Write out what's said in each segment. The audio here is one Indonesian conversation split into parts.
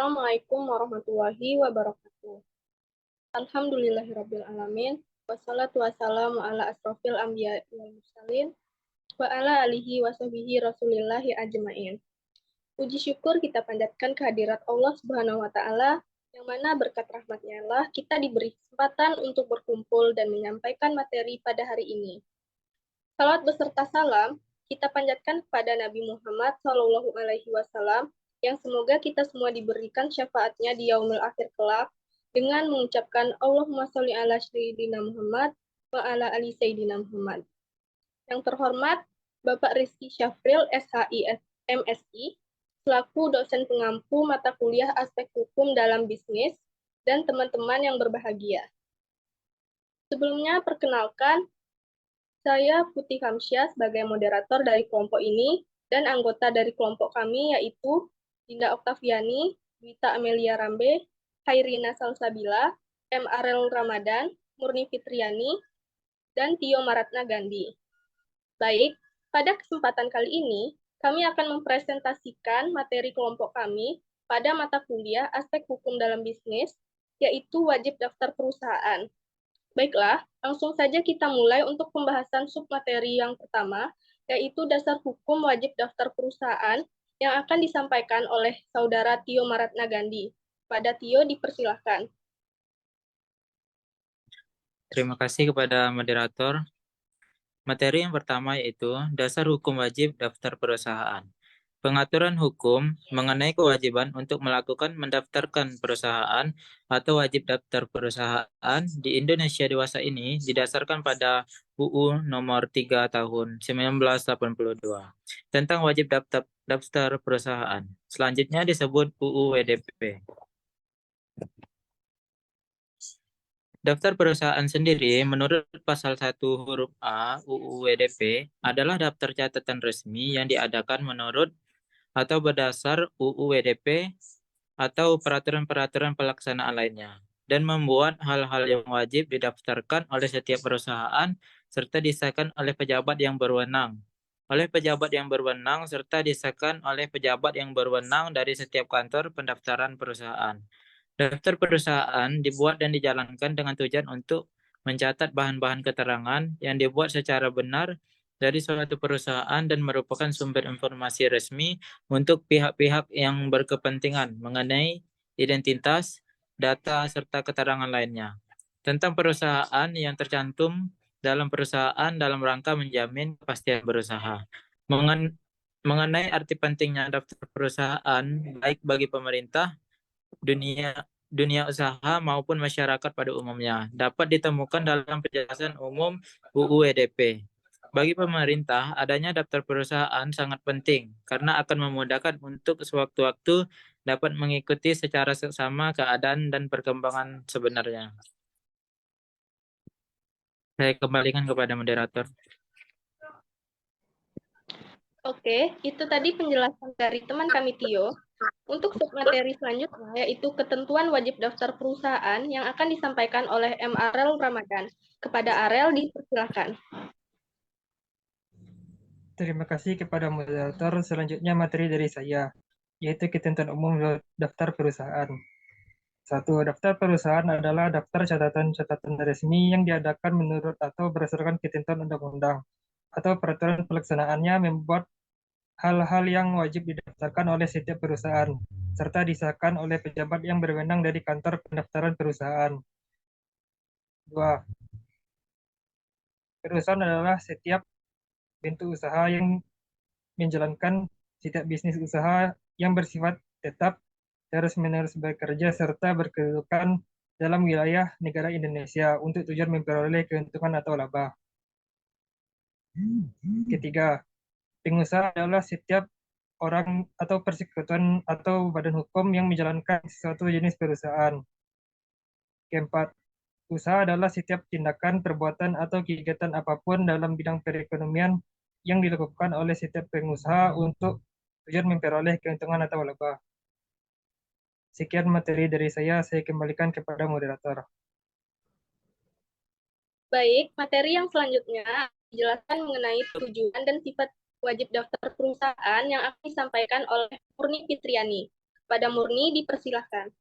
Assalamualaikum warahmatullahi wabarakatuh. Alhamdulillahirabbil alamin. Wassalatu wassalamu ala asrofil anbiya wal mursalin wa ala alihi wa sahbihi rasulillahi ajmain. Puji syukur kita panjatkan kehadirat Allah Subhanahu wa taala yang mana berkat rahmatnya lah kita diberi kesempatan untuk berkumpul dan menyampaikan materi pada hari ini. Salawat beserta salam kita panjatkan kepada Nabi Muhammad SAW yang semoga kita semua diberikan syafaatnya di yaumil akhir kelak dengan mengucapkan Allahumma sholli ala sayyidina Muhammad wa ala ali sayyidina Muhammad. Yang terhormat Bapak Rizky Syafril, SHI, MSI, selaku dosen pengampu mata kuliah aspek hukum dalam bisnis, dan teman-teman yang berbahagia. Sebelumnya, perkenalkan, saya Putih Kamsya sebagai moderator dari kelompok ini, dan anggota dari kelompok kami yaitu Dinda Oktaviani, Dwita Amelia Rambe, Hairina Salsabila, M. Arel Ramadan, Murni Fitriani, dan Tio Maratna Gandhi. Baik, pada kesempatan kali ini, kami akan mempresentasikan materi kelompok kami pada mata kuliah aspek hukum dalam bisnis, yaitu wajib daftar perusahaan. Baiklah, langsung saja kita mulai untuk pembahasan submateri yang pertama, yaitu dasar hukum wajib daftar perusahaan yang akan disampaikan oleh Saudara Tio Maratna Gandhi. Pada Tio, dipersilahkan. Terima kasih kepada moderator. Materi yang pertama yaitu dasar hukum wajib daftar perusahaan. Pengaturan hukum mengenai kewajiban untuk melakukan mendaftarkan perusahaan atau wajib daftar perusahaan di Indonesia dewasa ini didasarkan pada UU nomor 3 tahun 1982 tentang wajib daftar perusahaan. Selanjutnya disebut UU WDP. Daftar perusahaan sendiri menurut pasal 1 huruf A UU WDP adalah daftar catatan resmi yang diadakan menurut atau berdasar UU WDP atau peraturan-peraturan pelaksanaan lainnya, dan membuat hal-hal yang wajib didaftarkan oleh setiap perusahaan serta disahkan oleh pejabat yang berwenang. Serta disahkan oleh pejabat yang berwenang dari setiap kantor pendaftaran perusahaan. Daftar perusahaan dibuat dan dijalankan dengan tujuan untuk mencatat bahan-bahan keterangan yang dibuat secara benar dari suatu perusahaan dan merupakan sumber informasi resmi untuk pihak-pihak yang berkepentingan mengenai identitas, data, serta keterangan lainnya tentang perusahaan yang tercantum dalam perusahaan dalam rangka menjamin kepastian berusaha. Mengenai arti pentingnya daftar perusahaan baik bagi pemerintah, dunia usaha maupun masyarakat pada umumnya dapat ditemukan dalam penjelasan umum UU WDP. Bagi pemerintah, adanya daftar perusahaan sangat penting karena akan memudahkan untuk sewaktu-waktu dapat mengikuti secara seksama keadaan dan perkembangan sebenarnya. Saya kembalikan kepada moderator. Oke, itu tadi penjelasan dari teman kami Tio. Untuk submateri selanjutnya, yaitu ketentuan wajib daftar perusahaan yang akan disampaikan oleh M. Arel Ramadan. Kepada Arel, dipersilakan. Terima kasih kepada moderator. Selanjutnya materi dari saya, yaitu ketentuan umum daftar perusahaan. 1. Daftar perusahaan adalah daftar catatan-catatan resmi yang diadakan menurut atau berdasarkan ketentuan undang-undang atau peraturan pelaksanaannya membuat hal-hal yang wajib didaftarkan oleh setiap perusahaan, serta disahkan oleh pejabat yang berwenang dari kantor pendaftaran perusahaan. 2. Perusahaan adalah setiap bentuk usaha yang menjalankan setiap bisnis usaha yang bersifat tetap, terus-menerus bekerja, serta berkedudukan dalam wilayah negara Indonesia untuk tujuan memperoleh keuntungan atau laba. Ketiga, pengusaha adalah setiap orang atau persekutuan atau badan hukum yang menjalankan suatu jenis perusahaan. Keempat, usaha adalah setiap tindakan, perbuatan, atau kegiatan apapun dalam bidang perekonomian yang dilakukan oleh setiap pengusaha untuk tujuan memperoleh keuntungan atau laba. Sekian materi dari saya kembalikan kepada moderator. Baik, materi yang selanjutnya dijelaskan mengenai tujuan dan sifat wajib daftar perusahaan yang akan disampaikan oleh Murni Fitriani. Pada Murni, dipersilahkan.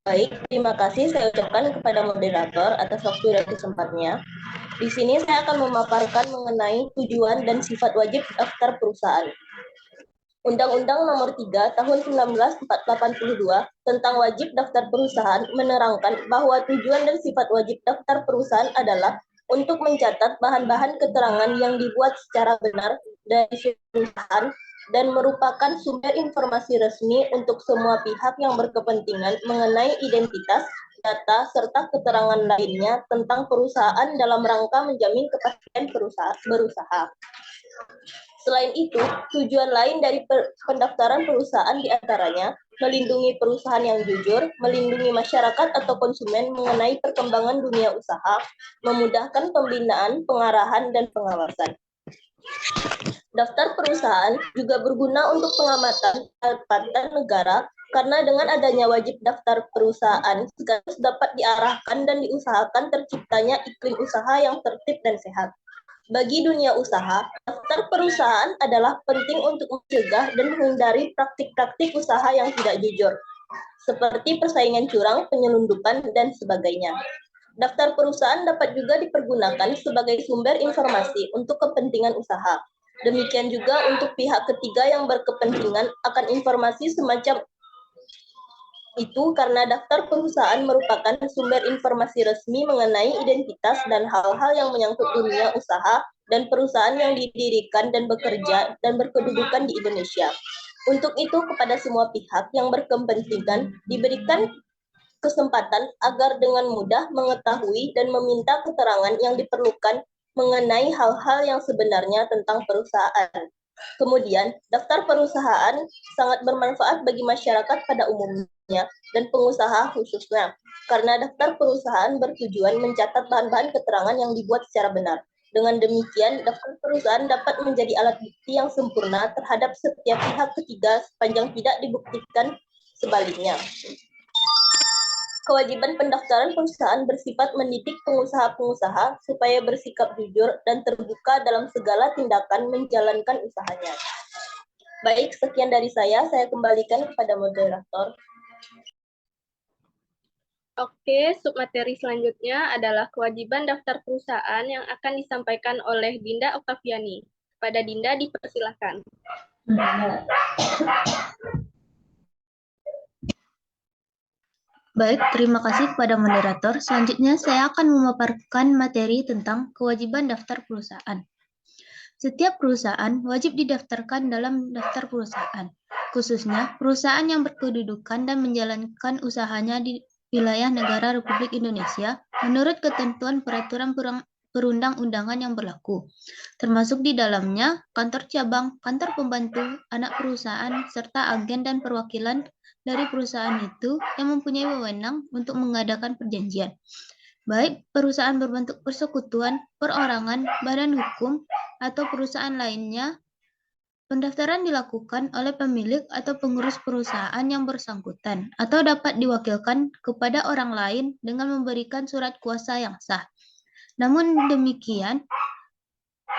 Baik, terima kasih saya ucapkan kepada moderator atas waktu dan kesempatnya. Di sini saya akan memaparkan mengenai tujuan dan sifat wajib daftar perusahaan. Undang-Undang Nomor 3 Tahun 1982 tentang wajib daftar perusahaan menerangkan bahwa tujuan dan sifat wajib daftar perusahaan adalah untuk mencatat bahan-bahan keterangan yang dibuat secara benar dari perusahaan dan merupakan sumber informasi resmi untuk semua pihak yang berkepentingan mengenai identitas, data, serta keterangan lainnya tentang perusahaan dalam rangka menjamin kepastian berusaha. Selain itu, tujuan lain dari pendaftaran perusahaan diantaranya melindungi perusahaan yang jujur, melindungi masyarakat atau konsumen mengenai perkembangan dunia usaha, memudahkan pembinaan, pengarahan, dan pengawasan. Daftar perusahaan juga berguna untuk pengamatan pendapatan negara karena dengan adanya wajib daftar perusahaan, segala dapat diarahkan dan diusahakan terciptanya iklim usaha yang tertib dan sehat. Bagi dunia usaha, daftar perusahaan adalah penting untuk mencegah dan menghindari praktik-praktik usaha yang tidak jujur, seperti persaingan curang, penyelundupan, dan sebagainya. Daftar perusahaan dapat juga dipergunakan sebagai sumber informasi untuk kepentingan usaha. Demikian juga untuk pihak ketiga yang berkepentingan akan informasi semacam itu karena daftar perusahaan merupakan sumber informasi resmi mengenai identitas dan hal-hal yang menyangkut dunia usaha dan perusahaan yang didirikan dan bekerja dan berkedudukan di Indonesia. Untuk itu, kepada semua pihak yang berkepentingan diberikan kesempatan agar dengan mudah mengetahui dan meminta keterangan yang diperlukan mengenai hal-hal yang sebenarnya tentang perusahaan. Kemudian, daftar perusahaan sangat bermanfaat bagi masyarakat pada umumnya dan pengusaha khususnya, karena daftar perusahaan bertujuan mencatat bahan-bahan keterangan yang dibuat secara benar. Dengan demikian, daftar perusahaan dapat menjadi alat bukti yang sempurna terhadap setiap pihak ketiga sepanjang tidak dibuktikan sebaliknya. Kewajiban pendaftaran perusahaan bersifat mendidik pengusaha-pengusaha supaya bersikap jujur dan terbuka dalam segala tindakan menjalankan usahanya. Baik, sekian dari saya kembalikan kepada moderator. Oke, submateri selanjutnya adalah kewajiban daftar perusahaan yang akan disampaikan oleh Dinda Oktaviani. Kepada Dinda dipersilahkan. Baik, terima kasih kepada moderator. Selanjutnya saya akan memaparkan materi tentang kewajiban daftar perusahaan. Setiap perusahaan wajib didaftarkan dalam daftar perusahaan, khususnya perusahaan yang berkedudukan dan menjalankan usahanya di wilayah negara Republik Indonesia menurut ketentuan peraturan perundang-undangan yang berlaku, termasuk di dalamnya kantor cabang, kantor pembantu, anak perusahaan, serta agen dan perwakilan dari perusahaan itu yang mempunyai wewenang untuk mengadakan perjanjian, baik perusahaan berbentuk persekutuan, perorangan, badan hukum, atau perusahaan lainnya. Pendaftaran dilakukan oleh pemilik atau pengurus perusahaan yang bersangkutan atau dapat diwakilkan kepada orang lain dengan memberikan surat kuasa yang sah. Namun demikian,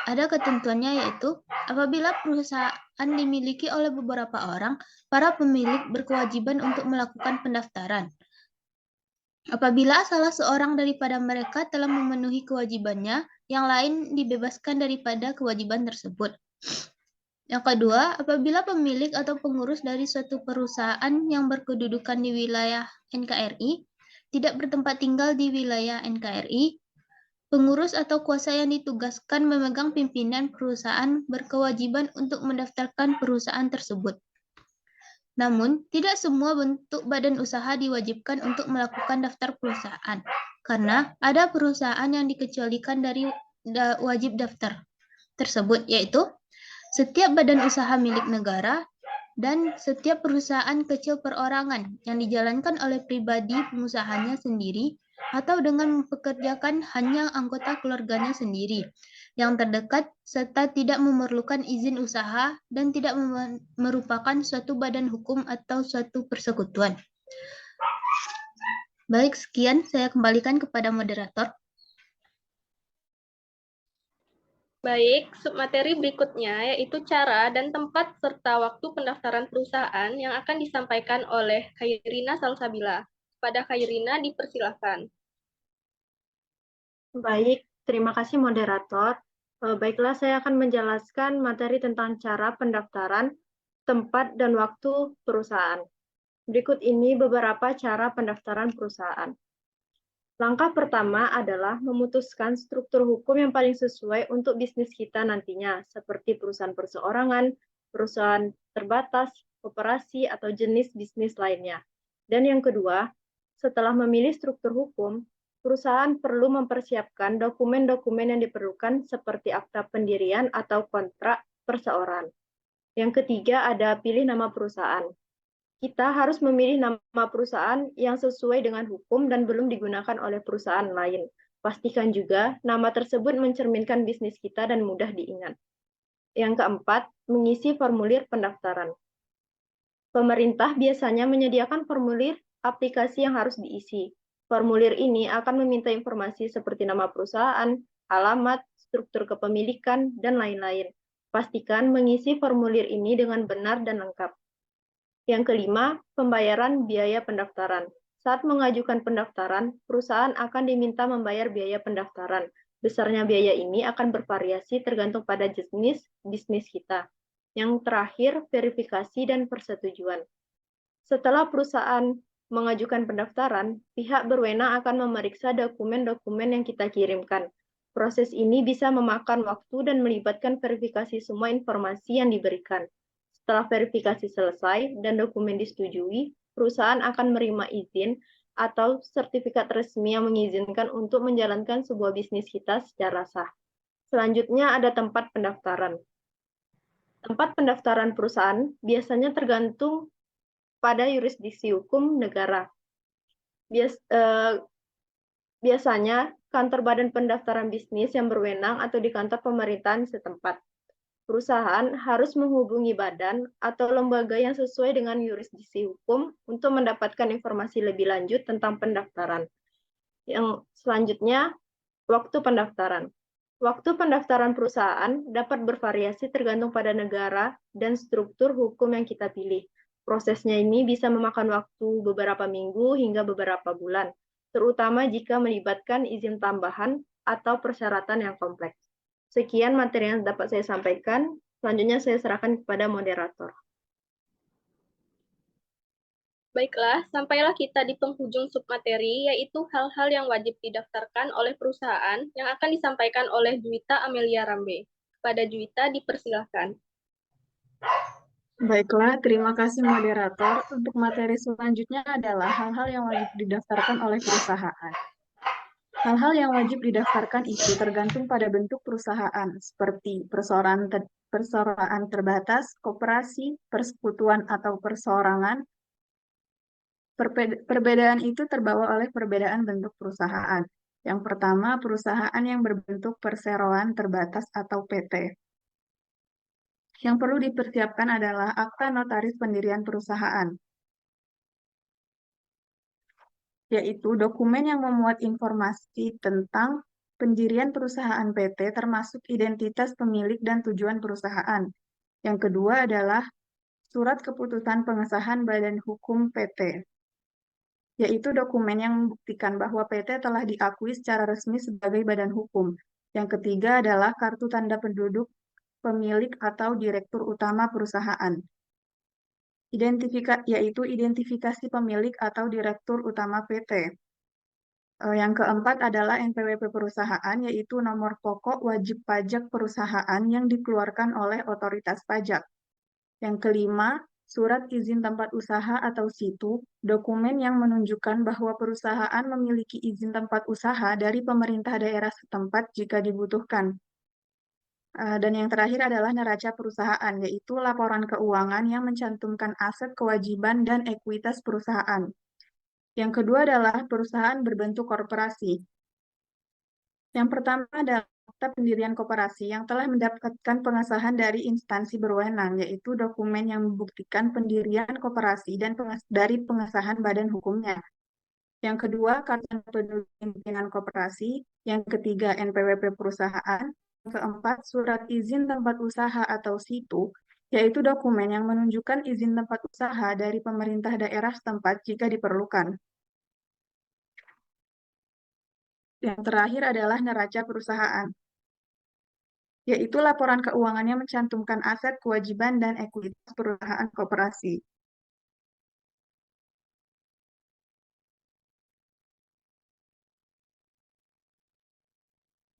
ada ketentuannya, yaitu apabila perusahaan dimiliki oleh beberapa orang, para pemilik berkewajiban untuk melakukan pendaftaran. Apabila salah seorang daripada mereka telah memenuhi kewajibannya, yang lain dibebaskan daripada kewajiban tersebut. Yang kedua, apabila pemilik atau pengurus dari suatu perusahaan yang berkedudukan di wilayah NKRI tidak bertempat tinggal di wilayah NKRI, pengurus atau kuasa yang ditugaskan memegang pimpinan perusahaan berkewajiban untuk mendaftarkan perusahaan tersebut. Namun, tidak semua bentuk badan usaha diwajibkan untuk melakukan daftar perusahaan, karena ada perusahaan yang dikecualikan dari wajib daftar tersebut, yaitu setiap badan usaha milik negara dan setiap perusahaan kecil perorangan yang dijalankan oleh pribadi pengusahanya sendiri atau dengan mempekerjakan hanya anggota keluarganya sendiri yang terdekat serta tidak memerlukan izin usaha dan tidak merupakan suatu badan hukum atau suatu persekutuan. Baik, sekian saya kembalikan kepada moderator. Baik, submateri berikutnya yaitu cara dan tempat serta waktu pendaftaran perusahaan yang akan disampaikan oleh Khairina Salsabila. Kepada Khairina dipersilakan. Baik, terima kasih moderator. Baiklah, saya akan menjelaskan materi tentang cara pendaftaran, tempat, dan waktu perusahaan. Berikut ini beberapa cara pendaftaran perusahaan. Langkah pertama adalah memutuskan struktur hukum yang paling sesuai untuk bisnis kita nantinya, seperti perusahaan perseorangan, perusahaan terbatas, koperasi, atau jenis bisnis lainnya. Dan yang kedua, setelah memilih struktur hukum, perusahaan perlu mempersiapkan dokumen-dokumen yang diperlukan seperti akta pendirian atau kontrak perseorangan. Yang ketiga ada pilih nama perusahaan. Kita harus memilih nama perusahaan yang sesuai dengan hukum dan belum digunakan oleh perusahaan lain. Pastikan juga nama tersebut mencerminkan bisnis kita dan mudah diingat. Yang keempat, mengisi formulir pendaftaran. Pemerintah biasanya menyediakan formulir aplikasi yang harus diisi. Formulir ini akan meminta informasi seperti nama perusahaan, alamat, struktur kepemilikan, dan lain-lain. Pastikan mengisi formulir ini dengan benar dan lengkap. Yang kelima, pembayaran biaya pendaftaran. Saat mengajukan pendaftaran, perusahaan akan diminta membayar biaya pendaftaran. Besarnya biaya ini akan bervariasi tergantung pada jenis bisnis kita. Yang terakhir, verifikasi dan persetujuan. Setelah perusahaan mengajukan pendaftaran, pihak berwenang akan memeriksa dokumen-dokumen yang kita kirimkan. Proses ini bisa memakan waktu dan melibatkan verifikasi semua informasi yang diberikan. Setelah verifikasi selesai dan dokumen disetujui, perusahaan akan menerima izin atau sertifikat resmi yang mengizinkan untuk menjalankan sebuah bisnis kita secara sah. Selanjutnya ada tempat pendaftaran. Tempat pendaftaran perusahaan biasanya tergantung pada yurisdiksi hukum negara. Biasanya kantor badan pendaftaran bisnis yang berwenang atau di kantor pemerintahan setempat. Perusahaan harus menghubungi badan atau lembaga yang sesuai dengan yurisdiksi hukum untuk mendapatkan informasi lebih lanjut tentang pendaftaran. Yang selanjutnya, waktu pendaftaran. Waktu pendaftaran perusahaan dapat bervariasi tergantung pada negara dan struktur hukum yang kita pilih. Prosesnya ini bisa memakan waktu beberapa minggu hingga beberapa bulan, terutama jika melibatkan izin tambahan atau persyaratan yang kompleks. Sekian materi yang dapat saya sampaikan. Selanjutnya saya serahkan kepada moderator. Baiklah, sampailah kita di penghujung submateri, yaitu hal-hal yang wajib didaftarkan oleh perusahaan yang akan disampaikan oleh Juwita Amelia Rambe. Kepada Juwita dipersilahkan. Baiklah, terima kasih moderator. Untuk materi selanjutnya adalah hal-hal yang wajib didaftarkan oleh perusahaan. Hal-hal yang wajib didaftarkan itu tergantung pada bentuk perusahaan, seperti perseorangan terbatas, koperasi, persekutuan atau perseorangan. Perbedaan itu terbawa oleh perbedaan bentuk perusahaan. Yang pertama, perusahaan yang berbentuk perseroan terbatas atau PT. Yang perlu dipersiapkan adalah akta notaris pendirian perusahaan, yaitu dokumen yang memuat informasi tentang pendirian perusahaan PT termasuk identitas pemilik dan tujuan perusahaan. Yang kedua adalah surat keputusan pengesahan badan hukum PT, yaitu dokumen yang membuktikan bahwa PT telah diakui secara resmi sebagai badan hukum. Yang ketiga adalah kartu tanda penduduk pemilik atau direktur utama perusahaan, yaitu identifikasi pemilik atau direktur utama PT. Yang keempat adalah NPWP perusahaan, yaitu nomor pokok wajib pajak perusahaan yang dikeluarkan oleh otoritas pajak. Yang kelima, surat izin tempat usaha atau SITU, dokumen yang menunjukkan bahwa perusahaan memiliki izin tempat usaha dari pemerintah daerah setempat jika dibutuhkan. Dan yang terakhir adalah neraca perusahaan, yaitu laporan keuangan yang mencantumkan aset, kewajiban, dan ekuitas perusahaan. Yang kedua adalah perusahaan berbentuk korporasi. Yang pertama adalah akta pendirian koperasi yang telah mendapatkan pengesahan dari instansi berwenang, yaitu dokumen yang membuktikan pendirian koperasi dan dari pengesahan badan hukumnya. Yang kedua, kartu penduduk pimpinan koperasi. Yang ketiga, NPWP perusahaan. keempat, surat izin tempat usaha atau situ, yaitu dokumen yang menunjukkan izin tempat usaha dari pemerintah daerah setempat jika diperlukan. Yang terakhir adalah neraca perusahaan, yaitu laporan keuangannya mencantumkan aset, kewajiban, dan ekuitas perusahaan koperasi.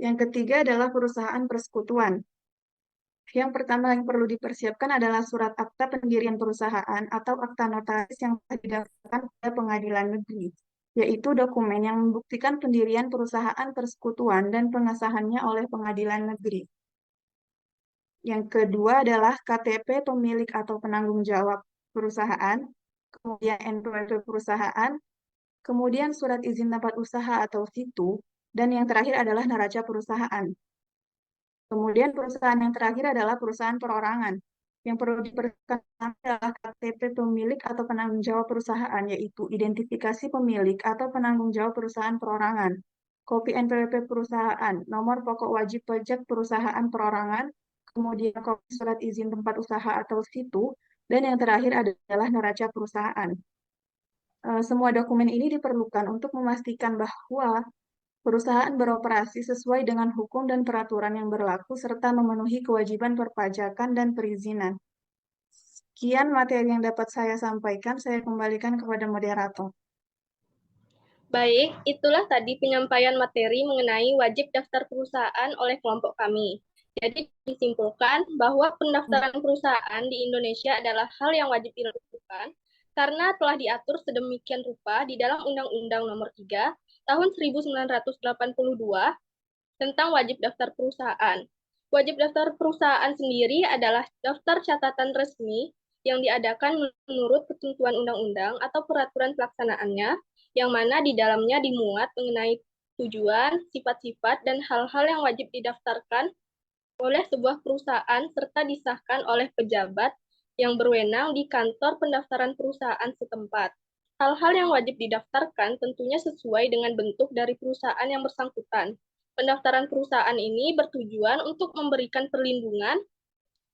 Yang ketiga adalah perusahaan persekutuan. Yang pertama yang perlu dipersiapkan adalah surat akta pendirian perusahaan atau akta notaris yang telah didaftarkan pada pengadilan negeri, yaitu dokumen yang membuktikan pendirian perusahaan persekutuan dan pengesahannya oleh pengadilan negeri. Yang kedua adalah KTP pemilik atau penanggung jawab perusahaan, kemudian NPWP perusahaan, kemudian surat izin tempat usaha atau situ, dan yang terakhir adalah neraca perusahaan. Kemudian perusahaan yang terakhir adalah perusahaan perorangan. Yang perlu diperhatikan adalah KTP pemilik atau penanggung jawab perusahaan, yaitu identifikasi pemilik atau penanggung jawab perusahaan perorangan, kopi NPWP perusahaan, nomor pokok wajib pajak perusahaan perorangan, kemudian kopi surat izin tempat usaha atau situ, dan yang terakhir adalah neraca perusahaan. Semua dokumen ini diperlukan untuk memastikan bahwa perusahaan beroperasi sesuai dengan hukum dan peraturan yang berlaku serta memenuhi kewajiban perpajakan dan perizinan. Sekian materi yang dapat saya sampaikan, saya kembalikan kepada moderator. Baik, itulah tadi penyampaian materi mengenai wajib daftar perusahaan oleh kelompok kami. Jadi disimpulkan bahwa pendaftaran perusahaan di Indonesia adalah hal yang wajib dilakukan karena telah diatur sedemikian rupa di dalam Undang-Undang Nomor 3 Tahun 1982 tentang wajib daftar perusahaan. Wajib daftar perusahaan sendiri adalah daftar catatan resmi yang diadakan menurut ketentuan undang-undang atau peraturan pelaksanaannya, yang mana di dalamnya dimuat mengenai tujuan, sifat-sifat, dan hal-hal yang wajib didaftarkan oleh sebuah perusahaan serta disahkan oleh pejabat yang berwenang di kantor pendaftaran perusahaan setempat. Hal-hal yang wajib didaftarkan tentunya sesuai dengan bentuk dari perusahaan yang bersangkutan. Pendaftaran perusahaan ini bertujuan untuk memberikan perlindungan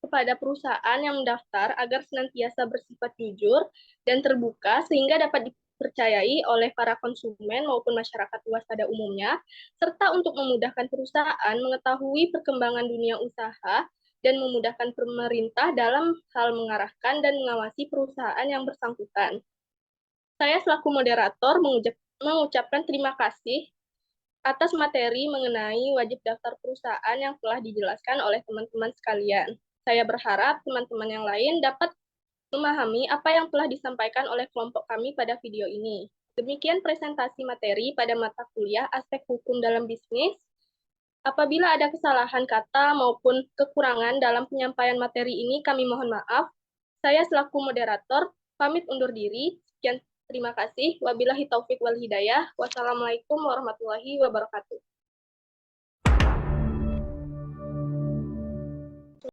kepada perusahaan yang mendaftar agar senantiasa bersifat jujur dan terbuka sehingga dapat dipercayai oleh para konsumen maupun masyarakat luas pada umumnya, serta untuk memudahkan perusahaan mengetahui perkembangan dunia usaha dan memudahkan pemerintah dalam hal mengarahkan dan mengawasi perusahaan yang bersangkutan. Saya selaku moderator mengucapkan terima kasih atas materi mengenai wajib daftar perusahaan yang telah dijelaskan oleh teman-teman sekalian. Saya berharap teman-teman yang lain dapat memahami apa yang telah disampaikan oleh kelompok kami pada video ini. Demikian presentasi materi pada mata kuliah aspek hukum dalam bisnis. Apabila ada kesalahan kata maupun kekurangan dalam penyampaian materi ini, kami mohon maaf. Saya selaku moderator pamit undur diri. Sekian, terima kasih. Wabillahi taufik wal hidayah. Wassalamualaikum warahmatullahi wabarakatuh.